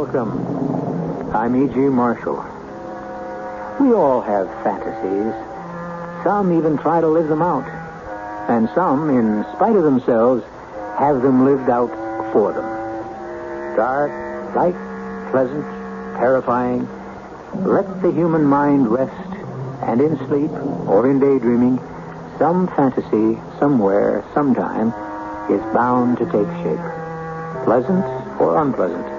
Welcome. I'm E.G. Marshall. We all have fantasies. Some even try to live them out. And some, in spite of themselves, have them lived out for them. Dark, light, pleasant, terrifying. Let the human mind rest, and in sleep or in daydreaming, some fantasy, somewhere, sometime, is bound to take shape. Pleasant or unpleasant.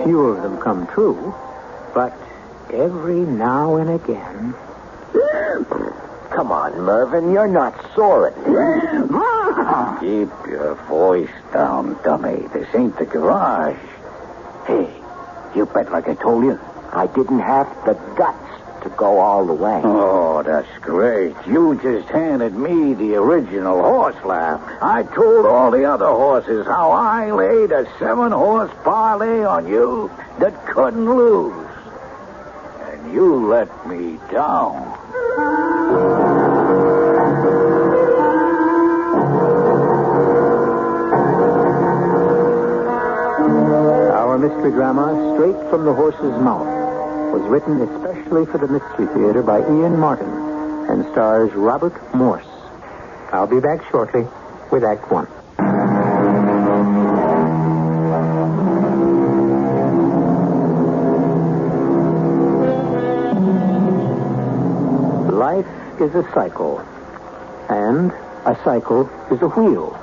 Few of them come true, but every now and again... Come on, Mervyn, you're not soaring. Keep your voice down, dummy. This ain't the garage. Hey, you bet like I told you. I didn't have the guts to go all the way. Oh, that's great. You just handed me the original horse laugh. I told all the other horses how I laid a 7-horse parlay on you that couldn't lose. And you let me down. Our mystery drama, Straight from the Horse's Mouth, was written especially for the Mystery Theater by Ian Martin and stars Robert Morse. I'll be back shortly with Act One. Life is a cycle, and a cycle is a wheel.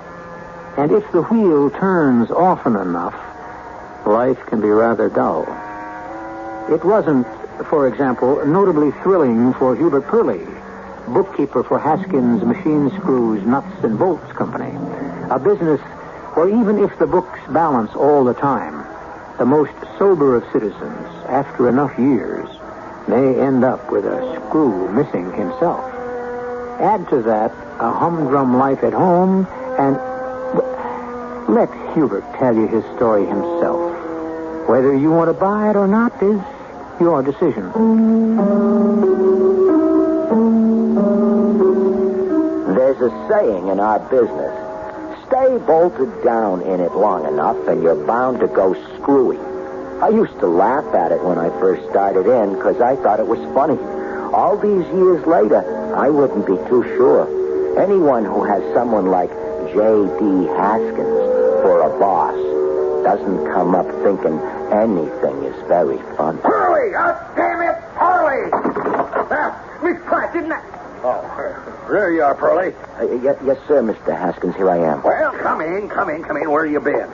And if the wheel turns often enough, life can be rather dull. It wasn't, for example, notably thrilling for Hubert Purley, bookkeeper for Haskins Machine Screws, Nuts and Bolts Company, a business where even if the books balance all the time, the most sober of citizens, after enough years, may end up with a screw missing himself. Add to that a humdrum life at home, and let Hubert tell you his story himself. Whether you want to buy it or not is your decision. There's a saying in our business. Stay bolted down in it long enough and you're bound to go screwy. I used to laugh at it when I first started in because I thought it was funny. All these years later, I wouldn't be too sure. Anyone who has someone like J.D. Haskins for a boss doesn't come up thinking anything is very fun. Hurley! Oh, damn it! Hurley! Miss Pratt, didn't I? Oh, there you are, Pearlie. Yes, sir, Mr. Haskins. Here I am. Well, come in. Where you been?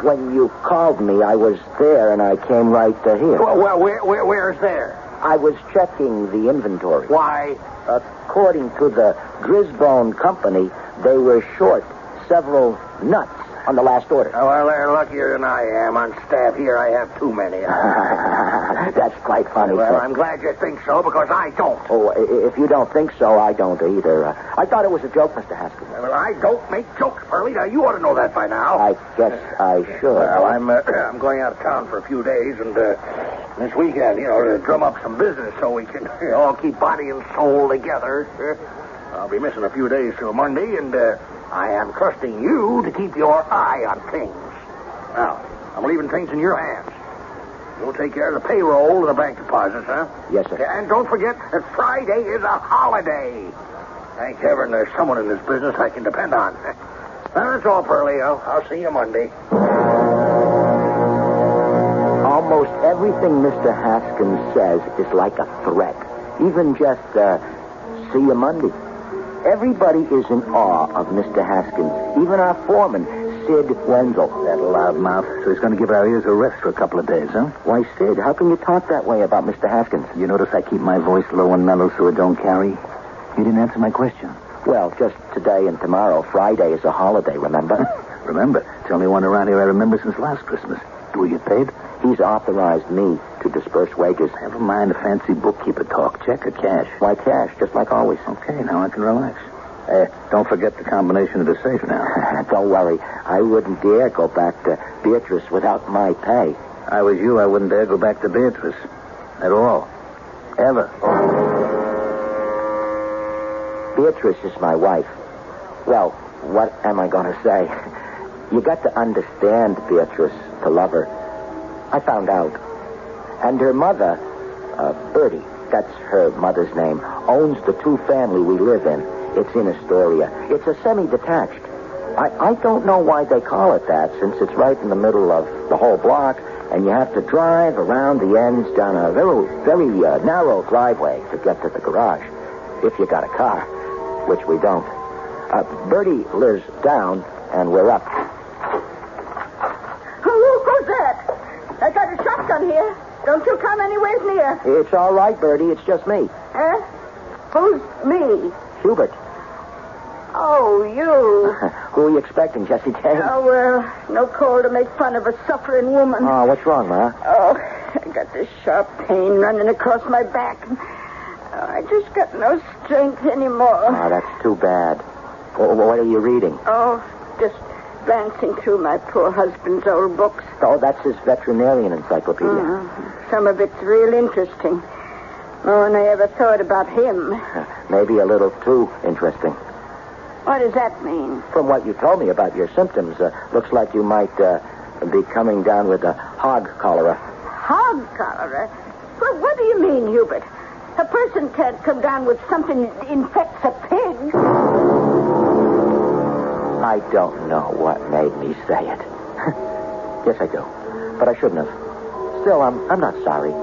When you called me, I was there, and I came right to here. Well, where's there? I was checking the inventory. Why? According to the Grisbone Company, they were short several nuts on the last order. Oh, well, they're luckier than I am. On staff here, I have too many. That's quite funny, Well, sir. I'm glad you think so, because I don't. Oh, if you don't think so, I don't either. I thought it was a joke, Mr. Haskins. Well, I don't make jokes, Pearlie. Now, you ought to know that by now. I guess I should. Well, I'm going out of town for a few days, and this weekend, to drum up some business so we can all keep body and soul together. I'll be missing a few days till Monday, and I am trusting you to keep your eye on things. Now, I'm leaving things in your hands. You'll take care of the payroll and the bank deposits, huh? Yes, sir. And don't forget that Friday is a holiday. Thank heaven there's someone in this business I can depend on. Well, that's all, Pearlie. I'll see you Monday. Almost everything Mr. Haskins says is like a threat. Even just, see you Monday. Everybody is in awe of Mr. Haskins. Even our foreman, Sid Wenzel. That loudmouth. So he's going to give our ears a rest for a couple of days, huh? Why, Sid, how can you talk that way about Mr. Haskins? You notice I keep my voice low and mellow so it don't carry? You didn't answer my question. Well, just today and tomorrow. Friday is a holiday, remember? Remember? It's the only one around here I remember since last Christmas. Do we get paid? He's authorized me to disperse wages. Never mind the fancy bookkeeper talk. Check or cash? Why, cash, just like always. Okay, now I can relax. Don't forget the combination of the safe now. Don't worry. I wouldn't dare go back to Beatrice without my pay. I was you, I wouldn't dare go back to Beatrice. At all. Ever. Beatrice is my wife. Well, what am I going to say? You got to understand Beatrice to love her. I found out. And her mother, Bertie, that's her mother's name, owns the two-family we live in. It's in Astoria. It's a semi-detached. I don't know why they call it that, since it's right in the middle of the whole block, and you have to drive around the ends down a very narrow driveway to get to the garage, if you got a car, which we don't. Bertie lives down, and we're up. Who's that? I got a shotgun here. Don't you come anywhere near. It's all right, Bertie. It's just me. Huh? Who's me? Hubert. Oh, you. Who are you expecting, Jessie Jane? Oh, well, no call to make fun of a suffering woman. Oh, what's wrong, Ma? Oh, I got this sharp pain running across my back. I just got no strength anymore. Oh, that's too bad. What are you reading? Oh, just glancing through my poor husband's old books. Oh, that's his veterinarian encyclopedia. Some of it's real interesting. More than I ever thought about him. Maybe a little too interesting. What does that mean? From what you told me about your symptoms, looks like you might be coming down with a hog cholera. Hog cholera? Well, what do you mean, Hubert? A person can't come down with something that infects a pig. I don't know what made me say it. Yes, I do. But I shouldn't have. Still, I'm not sorry.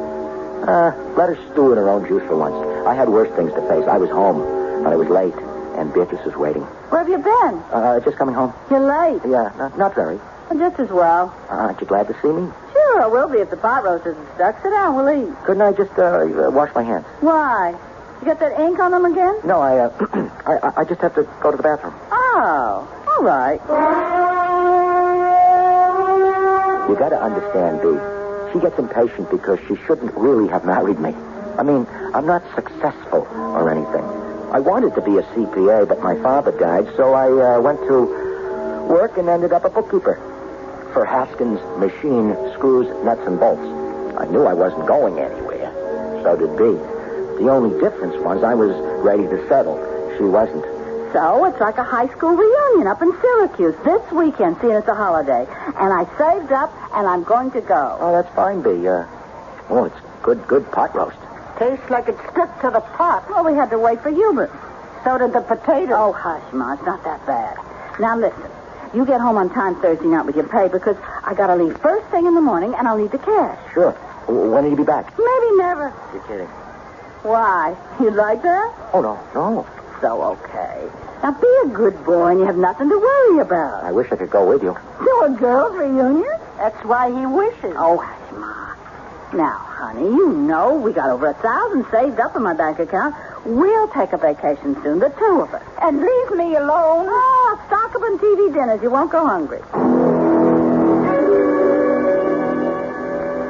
Let her stew in her own juice for once. I had worse things to face. I was home, but I was late, and Beatrice was waiting. Where have you been? Just coming home. You're late. Yeah, not very. Well, just as well. Aren't you glad to see me? Sure, I will be if the pot roast isn't stuck. Sit down, we'll eat. Couldn't I just wash my hands? Why? You got that ink on them again? No, I just have to go to the bathroom. Oh, all right. You got to understand, Bee. She gets impatient because she shouldn't really have married me. I mean, I'm not successful or anything. I wanted to be a CPA, but my father died, so I went to work and ended up a bookkeeper for Haskins Machine Screws, Nuts, and Bolts. I knew I wasn't going anywhere. So did Bee. The only difference was I was ready to settle. She wasn't. So it's like a high school reunion up in Syracuse this weekend, seeing it's a holiday. And I saved up, and I'm going to go. Oh, that's fine, Bee. It's good pot roast. Tastes like it's stuck to the pot. Well, we had to wait for Hubert. So did the potatoes. Oh, hush, Ma. It's not that bad. Now, listen. You get home on time Thursday night with your pay because I got to leave first thing in the morning, and I'll need the cash. Sure. When will you be back? Maybe never. You're kidding. Why? You like that? Oh, no. So, okay. Now, be a good boy, and you have nothing to worry about. I wish I could go with you. To a girls' reunion? That's why he wishes. Oh, hush, Ma. Now, honey, you know we got over 1,000 saved up in my bank account. We'll take a vacation soon, the two of us. And leave me alone. Oh, stock up on TV dinners. You won't go hungry.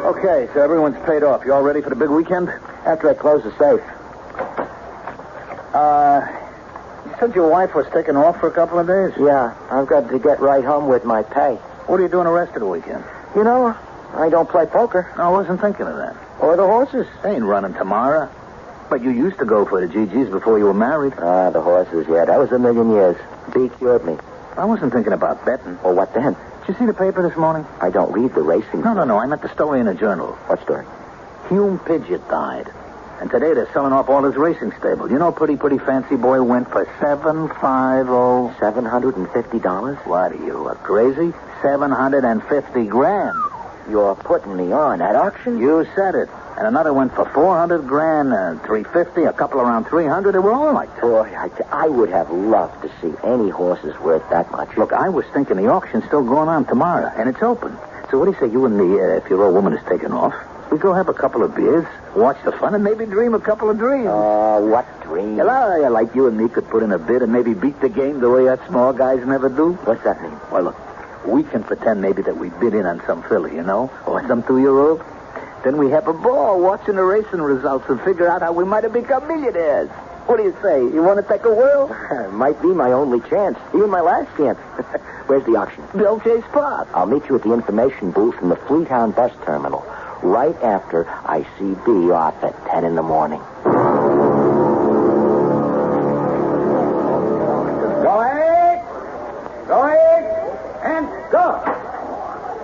Okay, so everyone's paid off. You all ready for the big weekend? After I close the safe. You said your wife was taking off for a couple of days? Yeah, I've got to get right home with my pay. What are you doing the rest of the weekend? You know, I don't play poker. No, I wasn't thinking of that. Or the horses. They ain't running tomorrow. But you used to go for the GGs before you were married. The horses, yeah. That was a million years. B cured me. I wasn't thinking about betting. Well, what then? Did you see the paper this morning? I don't read the racing. No. I meant the story in the journal. What story? Hume Pidgeot died. And today they're selling off all his racing stable. You know, pretty fancy boy went for $750. $750? What are you, crazy? $750,000. You're putting me on at auction? You said it. And another went for $400,000, $350, a couple around $300. They were all like that. Boy, I would have loved to see any horses worth that much. Look, I was thinking the auction's still going on tomorrow, and it's open. So what do you say, you and me, if your old woman is taking off, we go have a couple of beers, watch the fun, and maybe dream a couple of dreams. Oh, what dreams? Hello, like you and me could put in a bid and maybe beat the game the way us small guys never do. What's that mean? Well, look, we can pretend maybe that we bid in on some filly, you know, or some 2-year-old. Then we have a ball watching the racing results and figure out how we might have become millionaires. What do you say? You want to take a whirl? Might be my only chance. Even my last chance. Where's the auction? Bill Chase Park. I'll meet you at the information booth in the Fleetown bus terminal right after I see B off at 10 in the morning. Go ahead, and go.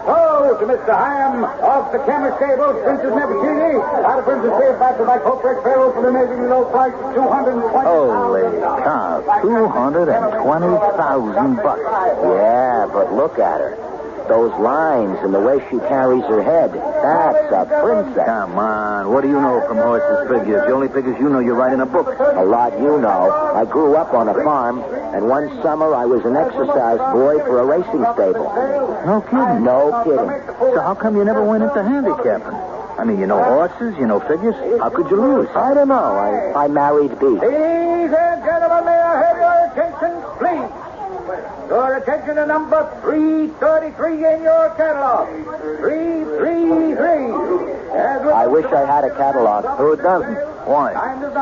Go, you to Mr. Hyam of the Kramer Stables, Princess Nefertiti. Out of Princess Stables, back to my corporate Pharaoh for the amazingly low price of $220,000. Holy cow, $220,000. Yeah, but look at her. Those lines and the way she carries her head. That's a princess. Come on, what do you know from horses' figures? The only figures you know, you're writing a book. A lot you know. I grew up on a farm, and one summer I was an exercise boy for a racing stable. No kidding. No kidding. So how come you never went into handicapping? I mean, you know horses, you know figures. How could you lose? I don't know. I married beef. Ladies and gentlemen, may I have your attention, please? Your attention to number 333 in your catalog. 333. I wish I had a catalog. Who doesn't? Why?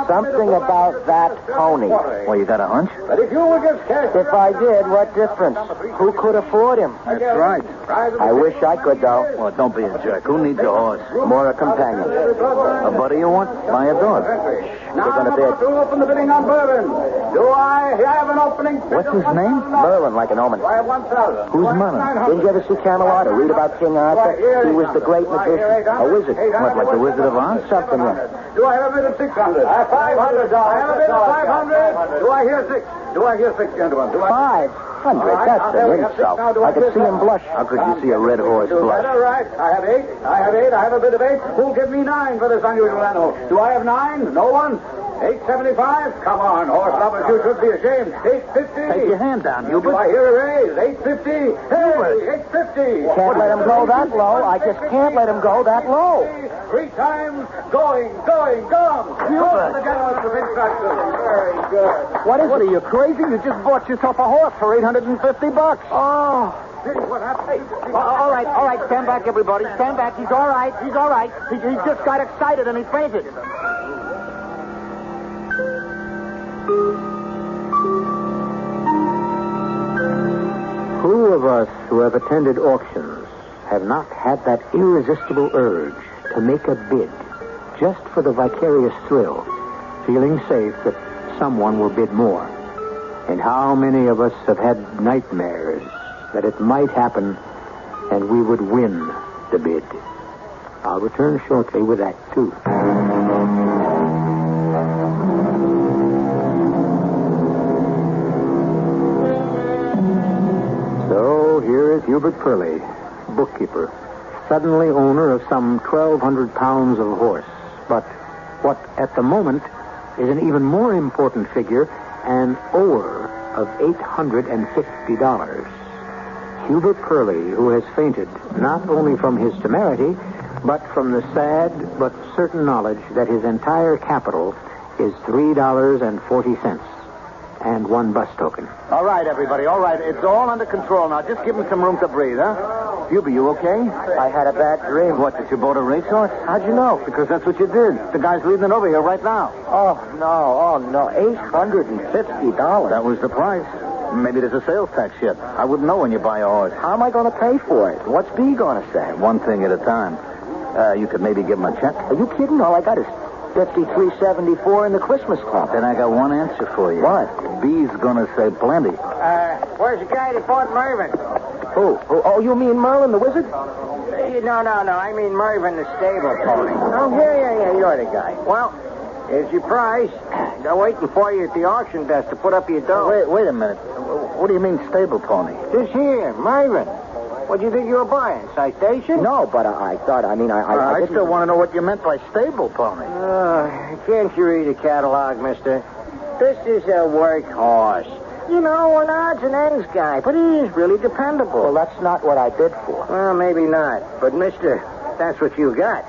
Something about that pony. Well, you got a hunch? But if you will just cash If I did, what difference? Who could afford him? That's right. I wish I could, though. Well, don't be a jerk. Who needs a horse? More a companion. A buddy you want? Buy a dog. We're going to bid. to open the bidding on Bourbon. Do I have an opening? What's his name? Merlin, like an omen. I have 1,000. Who's Merlin? Didn't you ever see Camelot or read about King Arthur? He was the great magician. A wizard. What, like the Wizard of Oz? Something like Do I have a bid of 600? I have 500. I have a bid of 500. Do I hear 6? Do I hear 6, gentlemen? Do I? 500. That's an insult. I could see him blush. How could you see a red horse blush? All right. I have 8. I have 8. I have a bid of 8. Who'll give me 9 for this unusual animal? Do I have 9? No one? 875? Come on, horse lovers, you should be ashamed. 850? Take your hand down, Do Hubert. I hear a raise? 850? Hey, 850. Can't let him go that low. I just can't let him go that low. 3 times going, gone. Hubert. The gentleman of instructions. Very good. What are you, crazy? You just bought yourself a horse for $850. Oh. What happened? All right. Stand back, everybody. Stand back. He's all right. He just got excited and he fainted. Who of us who have attended auctions have not had that irresistible urge to make a bid just for the vicarious thrill, feeling safe that someone will bid more? And how many of us have had nightmares that it might happen and we would win the bid? I'll return shortly with Act 2. So here is Hubert Purley, bookkeeper, suddenly owner of some 1,200 pounds of horse. But what at the moment is an even more important figure, an ower of $850. Hubert Purley, who has fainted not only from his temerity, but from the sad but certain knowledge that his entire capital is $3.40 and 1 bus token. All right, everybody, all right. It's all under control now. Just give him some room to breathe, huh? Hubert, you okay? I had a bad dream. What, did you board a racehorse? How'd you know? Because that's what you did. The guy's leading it over here right now. Oh, no. $850. That was the price. Maybe there's a sales tax yet. I wouldn't know when you buy a horse. How am I going to pay for it? What's B going to say? One thing at a time. You could maybe give him a check. Are you kidding? All I got is $53.74 in the Christmas club. Then I got one answer for you. What? B's gonna say plenty. Where's the guy that bought Mervyn? Who? Oh, you mean Merlin the wizard? No. I mean Mervyn the stable pony. Oh, yeah. You're the guy. Well, here's your price. They're waiting for you at the auction desk to put up your dough. Wait a minute. What do you mean stable pony? This here, Mervyn. What do you think you were buying? Citation? No, but I still want to know what you meant by stable pony. Can't you read a catalog, mister? This is a workhorse. You know, an odds and ends guy, but he is really dependable. Well, that's not what I bid for. Well, maybe not. But, mister, that's what you got.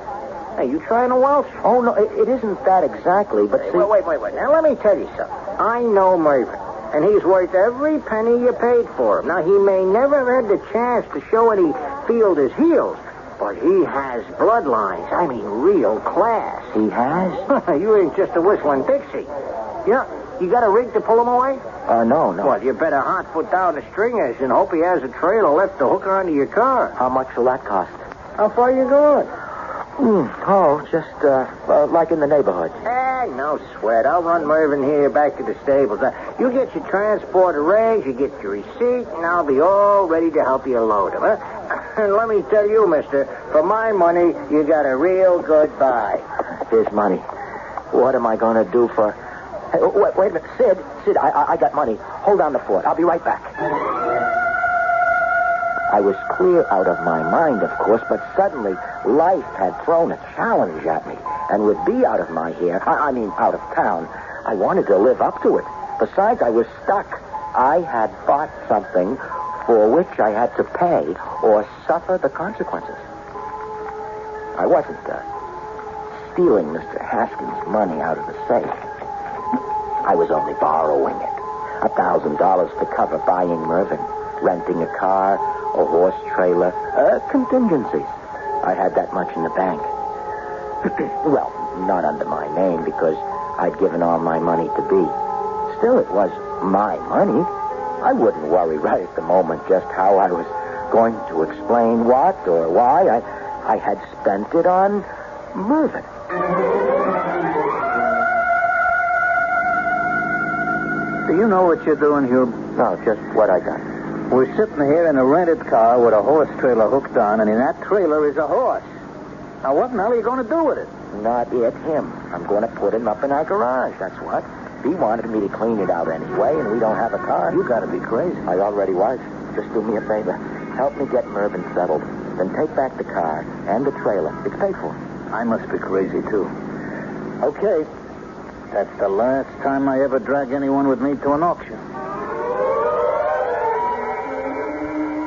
Hey, you trying to welch? Oh, no, it isn't that exactly, but see... Wait. Now, let me tell you something. I know Mervyn, and he's worth every penny you paid for him. Now, he may never have had the chance to show any field his heels, but he has bloodlines. I mean, real class. He has? You ain't just a whistling Dixie. Yeah, you got a rig to pull him away? No. Well, you better hot foot down the stringers and hope he has a trailer left to hook onto your car. How much will that cost? How far you going? Just, like in the neighborhood. No sweat. I'll run Mervyn here back to the stables. You get your transport arranged, you get your receipt, and I'll be all ready to help you load him, huh? Let me tell you, mister, for my money, you got a real good buy. Here's money. What am I going to do for... Hey, wait a minute. Sid, I got money. Hold on the fort. I'll be right back. I was clear out of my mind, of course, but suddenly life had thrown a challenge at me. And with B out of my hair, I mean out of town, I wanted to live up to it. Besides, I was stuck. I had bought something for which I had to pay or suffer the consequences. I wasn't stealing Mr. Haskins' money out of the safe. I was only borrowing it. $1,000 to cover buying Mervyn, renting a car, a horse trailer, contingencies. I had that much in the bank. Well, not under my name because I'd given all my money to B. Still, it was my money. I wouldn't worry right at the moment just how I was going to explain what or why. I had spent it on Mervyn. Do you know what you're doing here? No, just what I got. We're sitting here in a rented car with a horse trailer hooked on, and in that trailer is a horse. Now, what in hell are you going to do with it? Not it, him. I'm going to put him up in our garage, that's what. He wanted me to clean it out anyway, and we don't have a car. You got to be crazy. I already was. Just do me a favor. Help me get Mervyn settled. Then take back the car and the trailer. It's paid for. I must be crazy, too. Okay. That's the last time I ever drag anyone with me to an auction.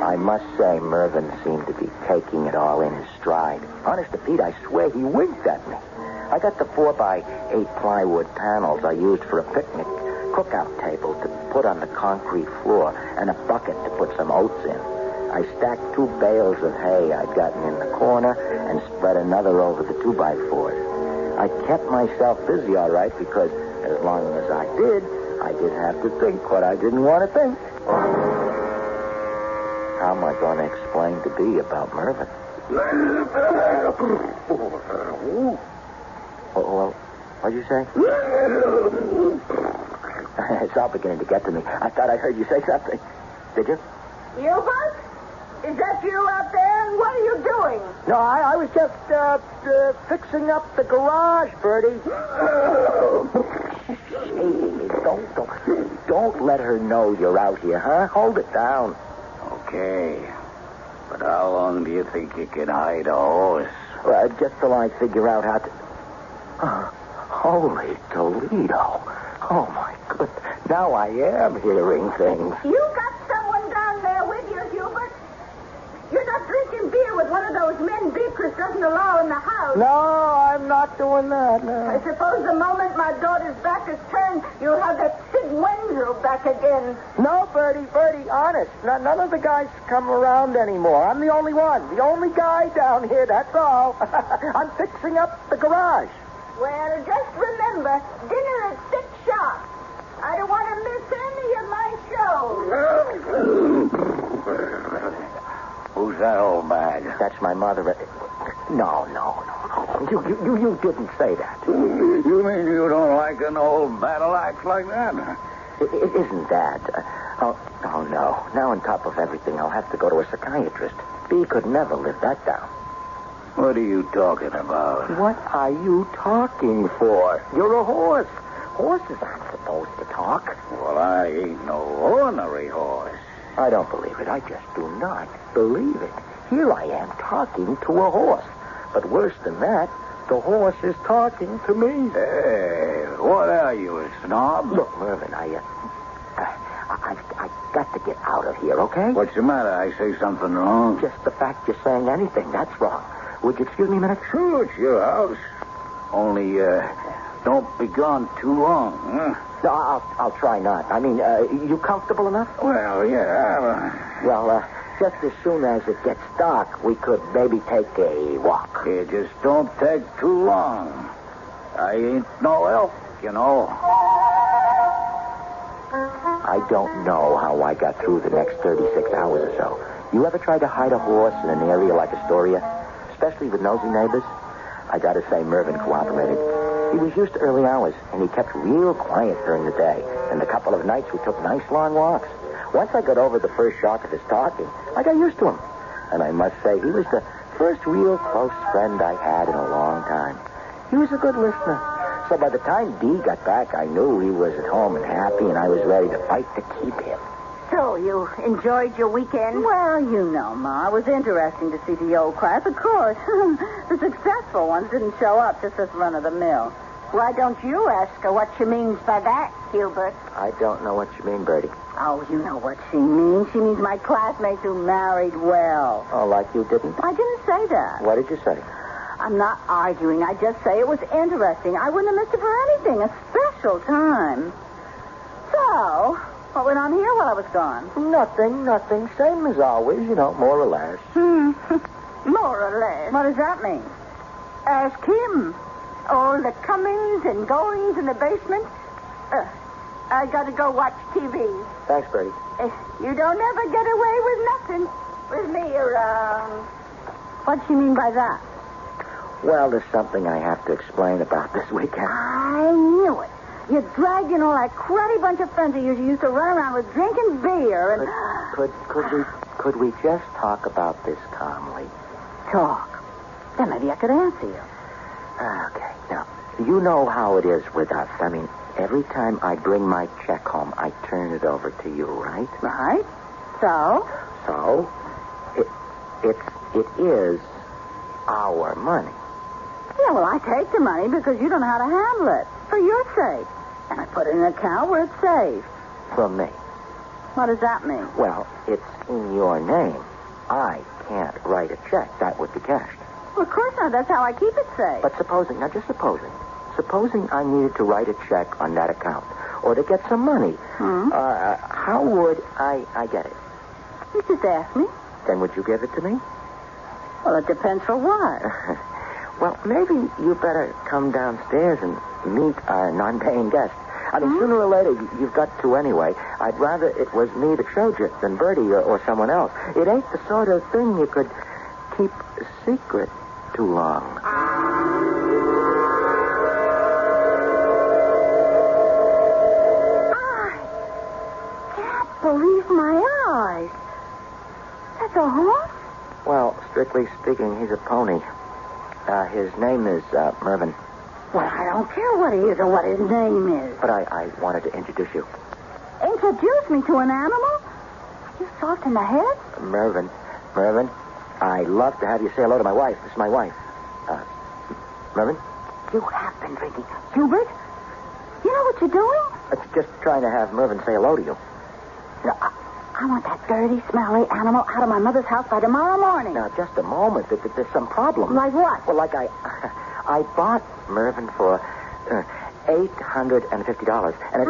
I must say, Mervyn seemed to be taking it all in his stride. Honest to Pete, I swear he winked at me. I got the 4x8 plywood panels I used for a picnic cookout table to put on the concrete floor and a bucket to put some oats in. I stacked 2 bales of hay I'd gotten in the corner and spread another over the 2x4s. I kept myself busy all right because as long as I didn't have to think what I didn't want to think. How am I going to explain to B about Mervyn? Well, what'd you say? It's all beginning to get to me. I thought I heard you say something. Did you? Hubert? Is that you out there? And what are you doing? No, I was just fixing up the garage, Bertie. Hey, don't let her know you're out here, huh? Hold it down. Okay. But how long do you think you can hide a horse? Just till I figure out how to... Holy Toledo. Oh, my goodness. Now I am hearing things. You got someone down there with you, Hubert? You're not drinking beer with one of those men Beatrice doesn't allow in the house. No, I'm not doing that, no. I suppose the moment my daughter's back is turned, you'll have that Sid Wenzel back again. No, Bertie, honest. None of the guys come around anymore. I'm the only one. The only guy down here, that's all. I'm fixing up the garage. Well, just remember, dinner at 6 sharp. I don't want to miss any of my shows. Who's that old bag? That's my mother. No. You didn't say that. You mean you don't like an old battle axe like that? It isn't that. Oh, no. Now on top of everything, I'll have to go to a psychiatrist. B could never live that down. What are you talking about? What are you talking for? You're a horse. Horses aren't supposed to talk. Well, I ain't no ordinary horse. I don't believe it. I just do not believe it. Here I am talking to a horse. But worse than that, the horse is talking to me. Hey, what are you, a snob? Look, Mervyn, I've got to get out of here, okay? What's the matter? I say something wrong? Just the fact you're saying anything, that's wrong. Would you excuse me a minute? Sure, it's your house. Only, don't be gone too long, huh? No, I'll try not. I mean, you comfortable enough? Well, yeah. Well, just as soon as it gets dark, we could maybe take a walk. It just don't take too long. I ain't no elf, you know. I don't know how I got through the next 36 hours or so. You ever tried to hide a horse in an area like Astoria? Especially with nosy neighbors? I gotta say, Mervyn cooperated. He was used to early hours, and he kept real quiet during the day. And a couple of nights we took nice long walks. Once I got over the first shock of his talking, I got used to him. And I must say, he was the first real close friend I had in a long time. He was a good listener. So by the time Dee got back, I knew he was at home and happy, and I was ready to fight to keep him. So, you enjoyed your weekend? Well, you know, Ma. It was interesting to see the old class. Of course, the successful ones didn't show up, just as run-of-the-mill. Why don't you ask her what she means by that, Hubert? I don't know what you mean, Bertie. Oh, you know what she means. She means my classmates who married well. Oh, like you didn't? I didn't say that. What did you say? I'm not arguing. I just say it was interesting. I wouldn't have missed it for anything. A special time. So, what went on here while I was gone? Nothing. Same as always, more or less. More or less. What does that mean? Ask him. All the comings and goings in the basement. I got to go watch TV. Thanks, Bertie. You don't ever get away with nothing with me around. What do you mean by that? Well, there's something I have to explain about this weekend. I knew it. You dragged in all that cruddy bunch of friends of yours you used to run around with drinking beer and... Could we just talk about this calmly? Talk? Then maybe I could answer you. Okay. Now, you know how it is with us. I mean, every time I bring my check home, I turn it over to you, right? Right. So? So, it is our money. Yeah, well, I take the money because you don't know how to handle it. For your sake. And I put it in an account where it's safe. From me. What does that mean? Well, it's in your name. I can't write a check. That would be cashed. Well, of course not. That's how I keep it safe. But supposing I needed to write a check on that account or to get some money, how would I get it? You just ask me. Then would you give it to me? Well, it depends for what. Well, maybe you better come downstairs and meet our non-paying guest. I mean, sooner or later, you've got to anyway. I'd rather it was me that showed you than Bertie or someone else. It ain't the sort of thing you could keep secret too long. I can't believe my eyes. That's a horse? Well, strictly speaking, he's a pony. His name is Mervyn. Well, I don't care what he is or what his name is. But I wanted to introduce you. Introduce me to an animal? You soft in the head? Mervyn, I'd love to have you say hello to my wife. This is my wife. Mervyn? You have been drinking. Hubert, you know what you're doing? It's just trying to have Mervyn say hello to you. Look, I want that dirty, smelly animal out of my mother's house by tomorrow morning. Now, just a moment. There's some problem. Like what? Well, like I bought Mervyn for $850. And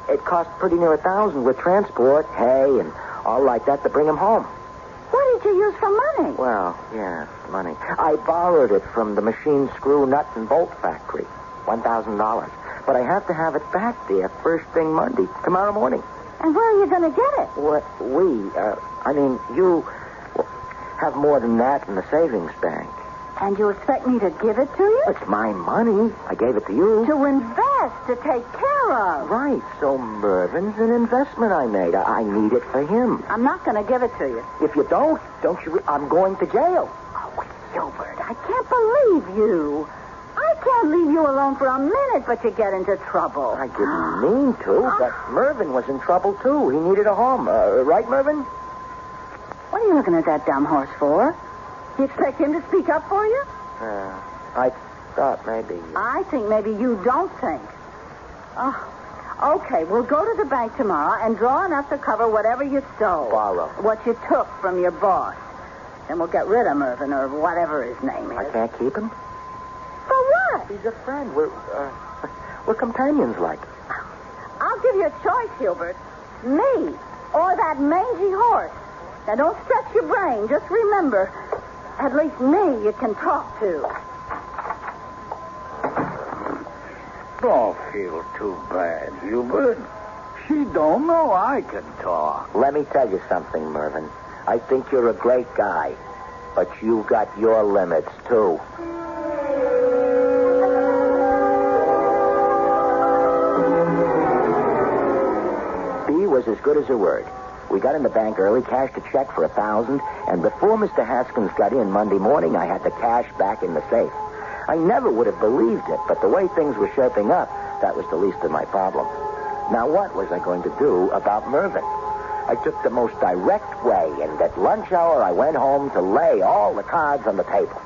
it cost pretty near $1,000 with transport, hay, and all like that to bring him home. What did you use for money? Well, yeah, money. I borrowed it from the machine screw nut and bolt factory. $1,000. But I have to have it back there first thing Monday, tomorrow morning. And where are you going to get it? What, you have more than that in the savings bank. And you expect me to give it to you? It's my money. I gave it to you. To invest, to take care of. Right. So Mervyn's an investment I made. I need it for him. I'm not going to give it to you. If you don't you... I'm going to jail. Oh, Gilbert, I can't believe you. I can't leave you alone for a minute, but you get into trouble. I didn't mean to, but Mervyn was in trouble, too. He needed a home. Right, Mervyn? What are you looking at that dumb horse for? You expect him to speak up for you? I thought maybe... I think maybe you don't think. Oh, okay, we'll go to the bank tomorrow and draw enough to cover whatever you stole. Borrow. What you took from your boss. Then we'll get rid of Mervyn or whatever his name is. I can't keep him? For what? He's a friend. We're companions, like. I'll give you a choice, Hubert. Me or that mangy horse. Now, don't stretch your brain. Just remember, at least me you can talk to. Don't feel too bad, Hubert. She don't know I can talk. Let me tell you something, Mervyn. I think you're a great guy, but you got your limits, too. B was as good as her word. We got in the bank early, cashed a check for $1,000, and before Mr. Haskins got in Monday morning, I had the cash back in the safe. I never would have believed it, but the way things were shaping up, that was the least of my problems. Now, what was I going to do about Mervyn? I took the most direct way, and at lunch hour, I went home to lay all the cards on the table.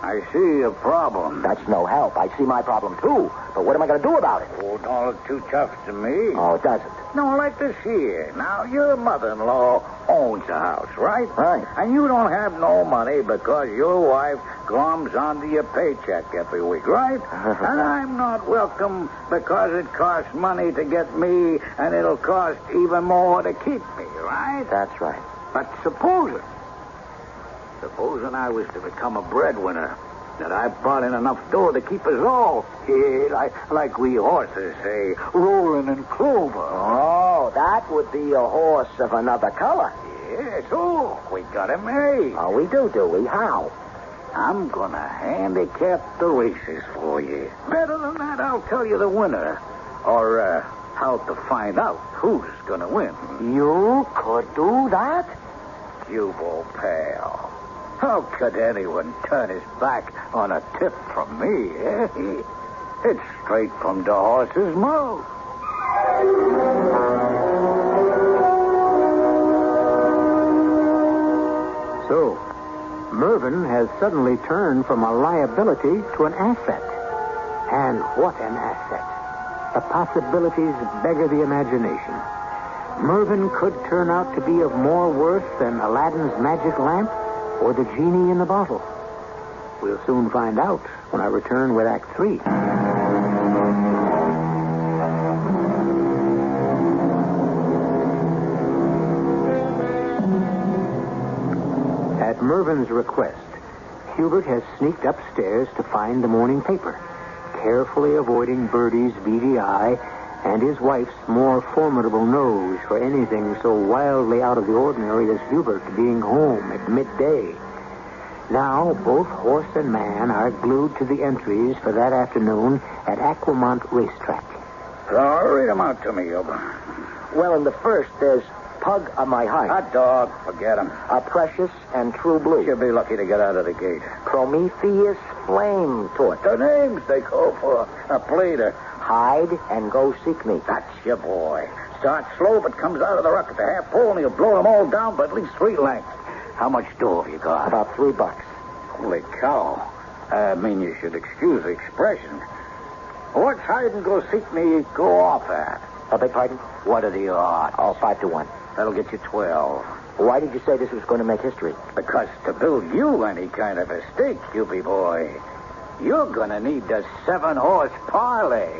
I see a problem. That's no help. I see my problem, too. But what am I going to do about it? Oh, don't look too tough to me. Oh, it doesn't. No, like this here. Now, your mother-in-law owns a house, right? Right. And you don't have no money because your wife glums onto your paycheck every week, right? And I'm not welcome because it costs money to get me, and it'll cost even more to keep me, right? That's right. But supposing I was to become a breadwinner, that I brought in enough dough to keep us all, like we horses say, rolling in clover. Oh, that would be a horse of another color. Yes, oh, we got him made. Oh, we do we? How? I'm gonna handicap the races for you. Better than that, I'll tell you the winner. Or, how to find out who's gonna win. You could do that? Cubo pal. How could anyone turn his back on a tip from me, eh? It's straight from the horse's mouth. So, Mervyn has suddenly turned from a liability to an asset. And what an asset. The possibilities beggar the imagination. Mervyn could turn out to be of more worth than Aladdin's magic lamp or the genie in the bottle. We'll soon find out when I return with Act 3. At Mervyn's request, Hubert has sneaked upstairs to find the morning paper, carefully avoiding Bertie's beady eye and his wife's more formidable nose for anything so wildly out of the ordinary as Hubert being home at midday. Now, both horse and man are glued to the entries for that afternoon at Aquamont Racetrack. Read them out to me, Hubert. Well, in the first, there's Pug of My Heart. Hot dog, forget him. A Precious and True Blue. You'll be lucky to get out of the gate. Prometheus Flame Torch. The names they call for a plater. Hide and Go Seek Me. That's your boy. Starts slow, but comes out of the ruck at the half pole, and he'll blow them all down by at least 3 lengths. How much dough have you got? About $3. Holy cow. I mean, you should excuse the expression. What's Hide and Go Seek Me go off at? I beg pardon? What are the odds? Oh, 5-1. That'll get you 12. Why did you say this was going to make history? Because to build you any kind of a stake, Cupie boy, you're going to need the 7-horse parlay.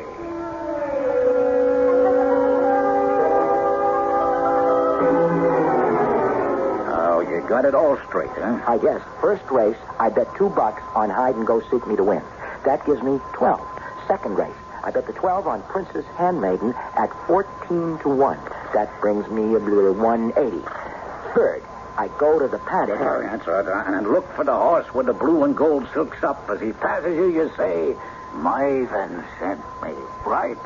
Oh, you got it all straight, huh? I guess. First race, I bet $2 on Hide and Go Seek Me to win. That gives me 12. Second race, I bet the 12 on Princess Handmaiden at 14-1. That brings me a little 180. Third, I go to the paddock. Oh, that's right. And look for the horse with the blue and gold silks up. As he passes you, you say, Myven sent me, right?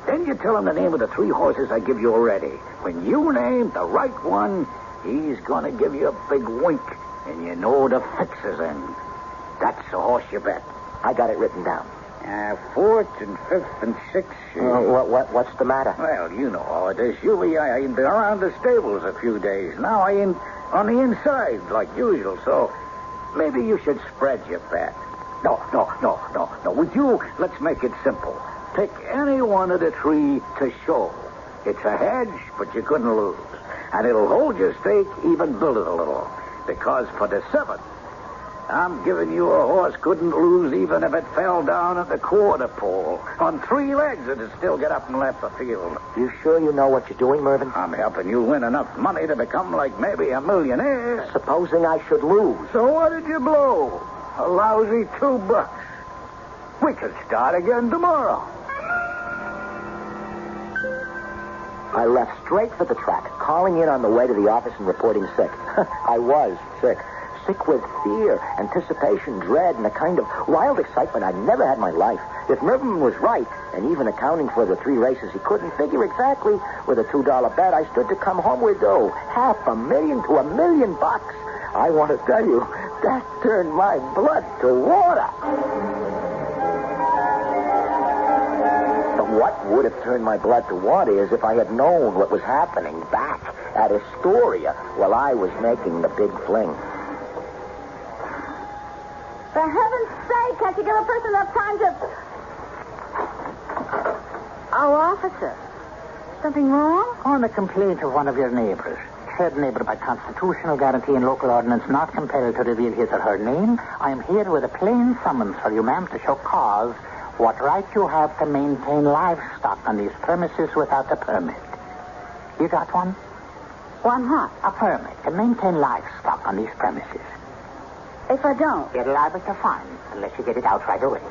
Then you tell him the name of the 3 horses I give you already. When you name the right one, he's going to give you a big wink, and you know the fix is in. That's the horse you bet. I got it written down. 4th and 5th and 6th. What's the matter? Well, you know how it is. Usually I ain't been around the stables a few days. Now I ain't on the inside like usual, so maybe you should spread your bet. No. With you, let's make it simple. Pick any one of the 3 to show. It's a hedge, but you couldn't lose. And it'll hold your stake, even build it a little. Because for the 7th, I'm giving you a horse couldn't lose even if it fell down at the quarter pole. On 3 legs, it'd still get up and left the field. You sure you know what you're doing, Mervyn? I'm helping you win enough money to become like maybe a millionaire. Supposing I should lose. So what did you blow? A lousy $2. We could start again tomorrow. I left straight for the track, calling in on the way to the office and reporting sick. I was sick. sick with fear, anticipation, dread, and a kind of wild excitement I'd never had in my life. If Mervyn was right, and even accounting for the 3 races he couldn't figure exactly, with a $2 bet, I stood to come home with $500,000 to $1 million. I want to tell you, that turned my blood to water. But what would have turned my blood to water is if I had known what was happening back at Astoria while I was making the big fling. For heaven's sake, can't you give a person enough time to... Oh, officer. Something wrong? On the complaint of one of your neighbors. Said neighbor by constitutional guarantee and local ordinance not compelled to reveal his or her name, I am here with a plain summons for you, ma'am, to show cause what right you have to maintain livestock on these premises without a permit. You got one? One what? A permit to maintain livestock on these premises. If I don't? You're liable to fine unless you get it out right away.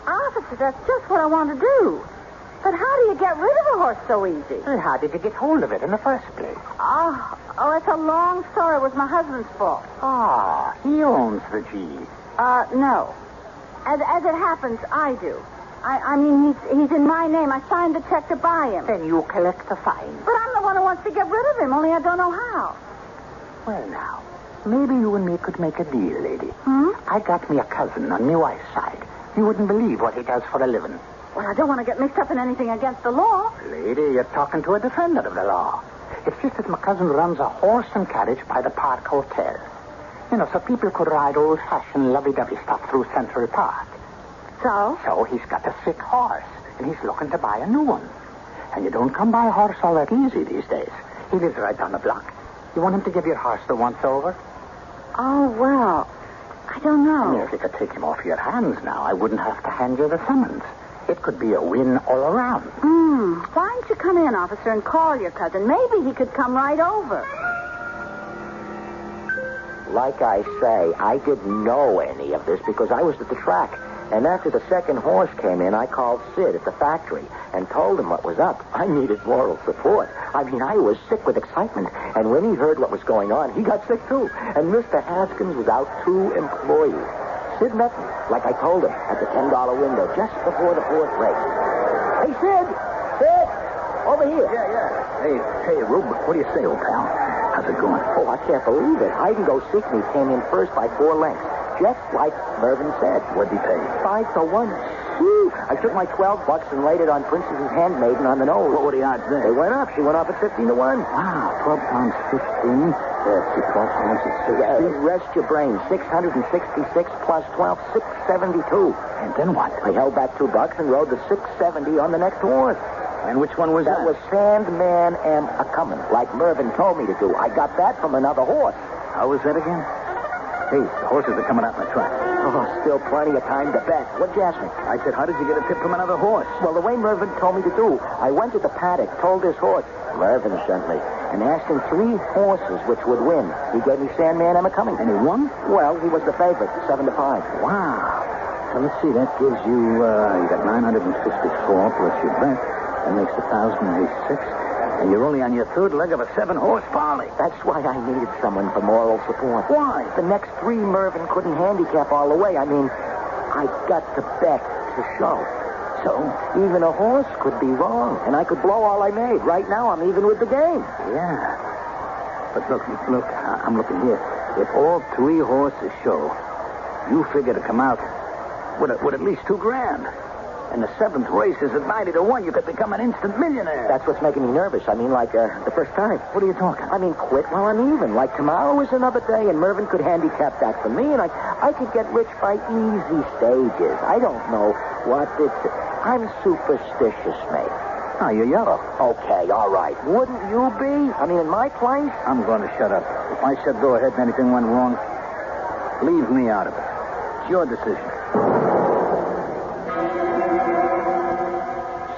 Officer, that's just what I want to do. But how do you get rid of a horse so easy? Well, how did you get hold of it in the first place? Oh, it's a long story. It was my husband's fault. Ah, he owns the G. No. As it happens, I do. I mean, he's in my name. I signed the check to buy him. Then you collect the fine. But I'm the one who wants to get rid of him, only I don't know how. Well, now, maybe you and me could make a deal, lady. I got me a cousin on my wife's side. You wouldn't believe what he does for a living. Well, I don't want to get mixed up in anything against the law. Lady, you're talking to a defender of the law. It's just that my cousin runs a horse and carriage by the Park Hotel. You know, so people could ride old-fashioned lovey-dovey stuff through Central Park. So? So he's got a sick horse, and he's looking to buy a new one. And you don't come by a horse all that easy these days. He lives right down the block. You want him to give your horse the once-over? Oh, well, I don't know. I mean, if you could take him off your hands now, I wouldn't have to hand you the summons. It could be a win all around. Why don't you come in, officer, and call your cousin? Maybe he could come right over. Like I say, I didn't know any of this because I was at the track. And after the second horse came in, I called Sid at the factory and told him what was up. I needed moral support. I mean, I was sick with excitement. And when he heard what was going on, he got sick too. And Mr. Haskins was out 2 employees. Sid met me, like I told him, at the $10 window just before the 4th race. Hey, Sid! Sid! Over here. Yeah. Hey, Rube, what do you say, old pal? How's it going? Oh, I can't believe it. Hide-and-go-seek me came in first by 4 lengths. Just like Mervyn said. What'd he pay? 5 to 1. Whew. I took my $12 and laid it on Princess's handmaiden on the nose. What were the odds They there? went up. She went up at 15 to 1. Wow, 12 pounds 15. 12 pounds at 60. Rest your brain. 666 plus 12, 672. And then what? I held back $2 and rode the 670 on the next horse. And which one was that? That was Sandman Am a-Comin', like Mervyn told me to do. I got that from another horse. How was that again? Hey, the horses are coming out in the track. Oh, still plenty of time to bet. What'd you ask me? I said, how did you get a tip from another horse? Well, the way Mervyn told me to do. I went to the paddock, told this horse, Mervyn sent me, and asked him 3 horses which would win. He gave me Sandman Am a-Comin'. And he won? Well, he was the favorite, 7 to 5. Wow. So let's see, that gives you, you got 954 plus your bet. That makes 1,086. And you're only on your 3rd leg of a 7-horse parlay. That's why I needed someone for moral support. Why? The next 3 Mervyn couldn't handicap all the way. I mean, I got to bet to show. So even a horse could be wrong, and I could blow all I made. Right now, I'm even with the game. Yeah. But look, I'm looking here. If all 3 horses show, you figure to come out with at least $2,000. And the 7th race is at 90 to 1. You could become an instant millionaire. That's what's making me nervous. I mean, like the first time. What are you talking? I mean, quit while I'm even. Like tomorrow is another day, and Mervyn could handicap that for me, and I could get rich by easy stages. I don't know what it's... I'm superstitious, mate. Oh, you're yellow. Okay, all right. Wouldn't you be? I mean, in my place? I'm going to shut up. If I said go ahead and anything went wrong, leave me out of it. It's your decision.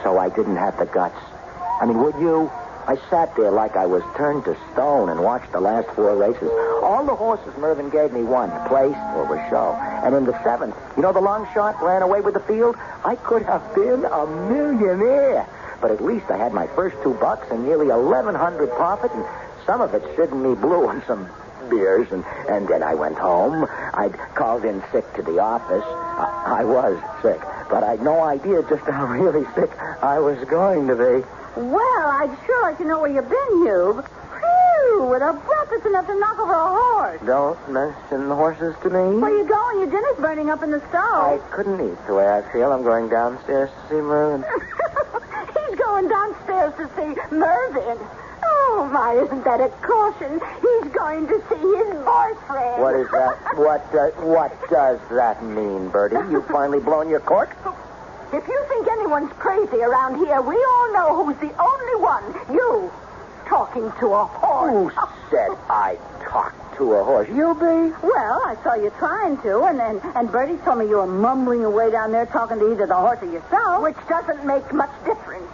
So I didn't have the guts. I mean, would you? I sat there like I was turned to stone and watched the last 4 races. All the horses Mervyn gave me won, place or was show. And in the 7th, you know the long shot ran away with the field? I could have been a millionaire. But at least I had my first $2 and nearly 1,100 profit, and some of it shouldn't me blue on some beers, and then I went home. I'd called in sick to the office. I was sick, but I'd no idea just how really sick I was going to be. Well, I'd sure like to know where you've been, Hugh. Phew, with a breath that's enough to knock over a horse. Don't mention horses to me. Where you going? Your dinner's burning up in the I stove. couldn't eat the way I feel. I'm going downstairs to see Mervyn. He's going downstairs to see Mervyn. Oh, my, isn't that a caution? He's going to see his boyfriend. What is that? What does that mean, Bertie? You finally blown your cork? If you think anyone's crazy around here, we all know who's the only one. You. Talking to a horse. Who said I talked to a horse? You be? Well, I saw you trying to, and Bertie told me you were mumbling away down there talking to either the horse or yourself. Which doesn't make much difference.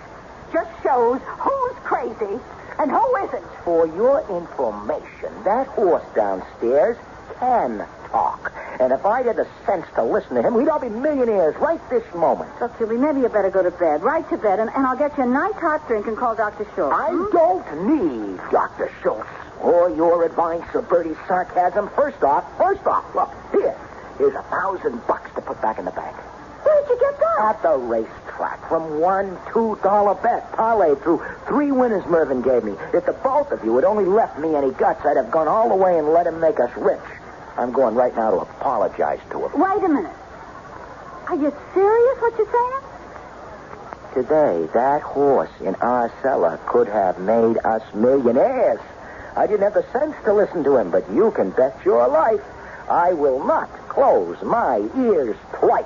Just shows who's crazy and who isn't. For your information, that horse downstairs can talk. And if I had the sense to listen to him, we'd all be millionaires right this moment. Look, Julie, maybe you better go to bed. Right to bed, and I'll get you a nice hot drink and call Dr. Schultz. I don't need Dr. Schultz or your advice or Bertie's sarcasm. First off, look, here's $1,000 to put back in the bank. Where'd you get that? At the racetrack, from $1 $2 bet, parlayed through 3 winners Mervyn gave me. If the both of you had only left me any guts, I'd have gone all the way and let him make us rich. I'm going right now to apologize to him. Wait a minute. Are you serious what you're saying? Today, that horse in our cellar could have made us millionaires. I didn't have the sense to listen to him, but you can bet your life I will not close my ears twice.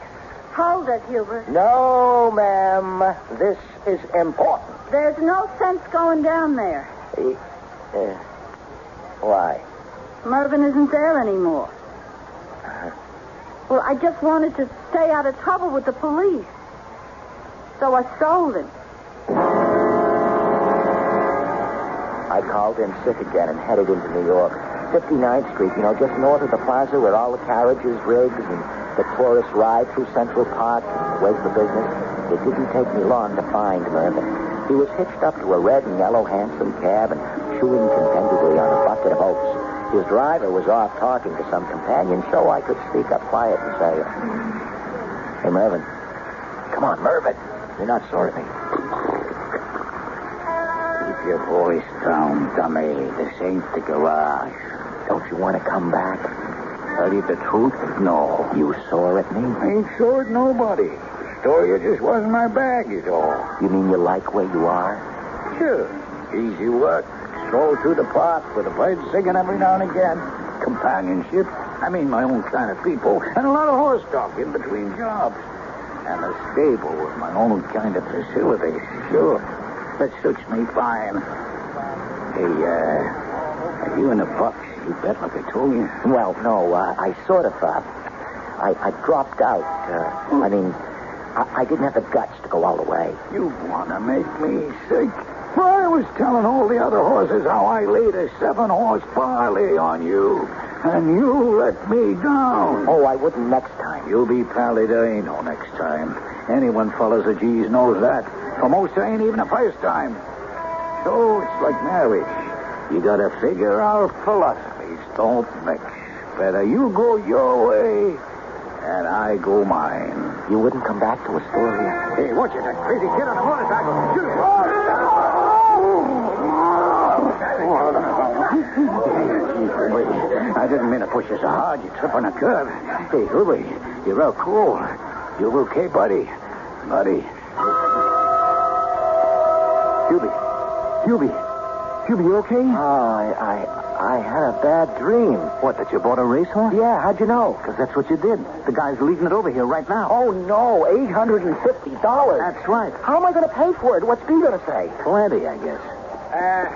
Hold it, Hubert. No, ma'am. This is important. There's no sense going down there. Why? Mervyn isn't there anymore. Well, I just wanted to stay out of trouble with the police. So I sold him. I called in sick again and headed into New York. 59th Street, just north of the plaza where all the carriages, rigs, and the tourists ride through Central Park and wait for business. It didn't take me long to find Mervyn. He was hitched up to a red and yellow hansom cab and chewing contentedly on a bucket of oats. His driver was off talking to some companion, so I could speak up quiet and say, "Hey, Mervyn. Come on, Mervyn. You're not sore at me." Keep your voice down, dummy. This ain't the garage. Don't you want to come back? Tell you the truth? No. You sore at me? I ain't sore at nobody. The story just wasn't my bag, is all. You mean you like where you are? Sure. Easy work. Stroll through the park with the birds singing every now and again. Companionship. I mean, my own kind of people. And a lot of horse talk in between jobs. And a stable with my own kind of facilities. Sure. That suits me fine. Hey, are you in the bucks? You bet like I told you. Well, no, I sort of, I dropped out. I didn't have the guts to go all the way. You want to make me sick? Well, I was telling all the other horses how I laid a 7-horse parlay on you. And you let me down. Oh, I wouldn't next time. You'll be pally, there ain't no next time. Anyone follows the G's knows that. For most, there ain't even the first time. So it's like marriage. You gotta figure our philosophies don't mix. Better you go your way, and I go mine. You wouldn't come back to Astoria? Hey, watch it, that crazy kid on a motorcycle. Shoot him. I didn't mean to push you so hard. You trip on a curb. Hey, Hubie, you're real cool. You okay, buddy? Buddy. Hubie, you okay? Oh, I had a bad dream. What, that you bought a racehorse? Yeah, how'd you know? Because that's what you did. The guy's leading it over here right now. Oh, no, $850. That's right. How am I going to pay for it? What's B going to say? Plenty, I guess.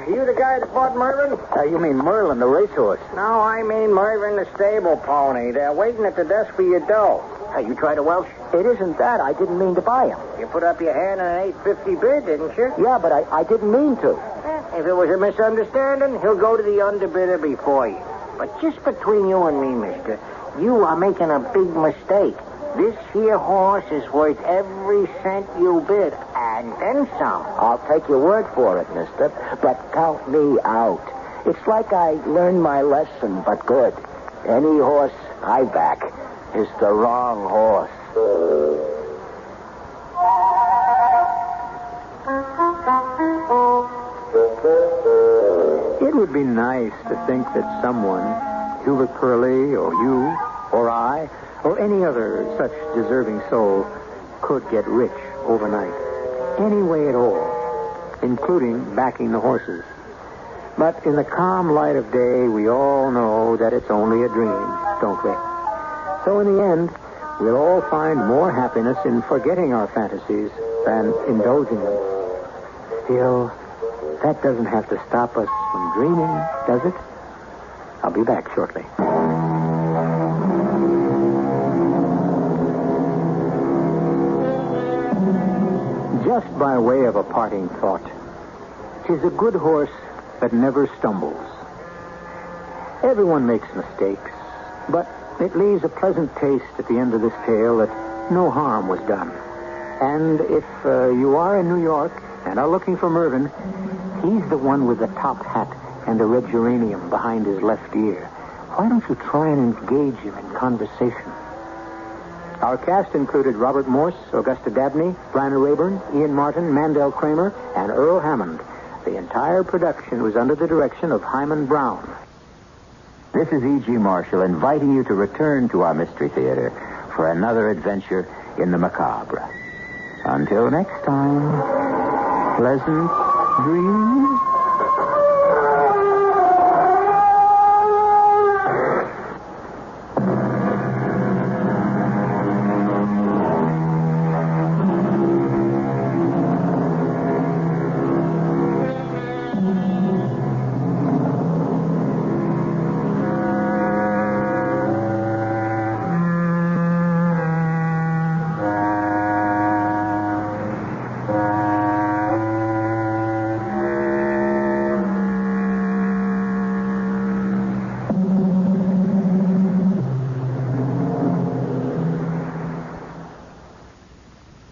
You the guy that bought Mervyn? You mean Merlin, the racehorse? No, I mean Mervyn, the stable pony. They're waiting at the desk for your dough. Hey, you tried to Welsh? It isn't that. I didn't mean to buy him. You put up your hand on an $850 bid, didn't you? Yeah, but I didn't mean to. If it was a misunderstanding, he'll go to the underbidder before you. But just between you and me, mister, you are making a big mistake. This here horse is worth every cent you bid, and then some. I'll take your word for it, mister, but count me out. It's like I learned my lesson, but good. Any horse I back is the wrong horse. It would be nice to think that someone, Hubert Curley or you or I or any other such deserving soul could get rich overnight. Any way at all, including backing the horses. But in the calm light of day, we all know that it's only a dream, don't we? So in the end, we'll all find more happiness in forgetting our fantasies than indulging them. Still, that doesn't have to stop us from dreaming, does it? I'll be back shortly. Just by way of a parting thought, 'tis a good horse that never stumbles. Everyone makes mistakes, but it leaves a pleasant taste at the end of this tale that no harm was done. And if you are in New York and are looking for Mervyn, he's the one with the top hat and the red geranium behind his left ear. Why don't you try and engage him in conversation? Our cast included Robert Morse, Augusta Dabney, Bryna Raeburn, Ian Martin, Mandel Kramer, and Earl Hammond. The entire production was under the direction of Hyman Brown. This is E.G. Marshall inviting you to return to our Mystery Theater for another adventure in the macabre. Until next time, pleasant dreams.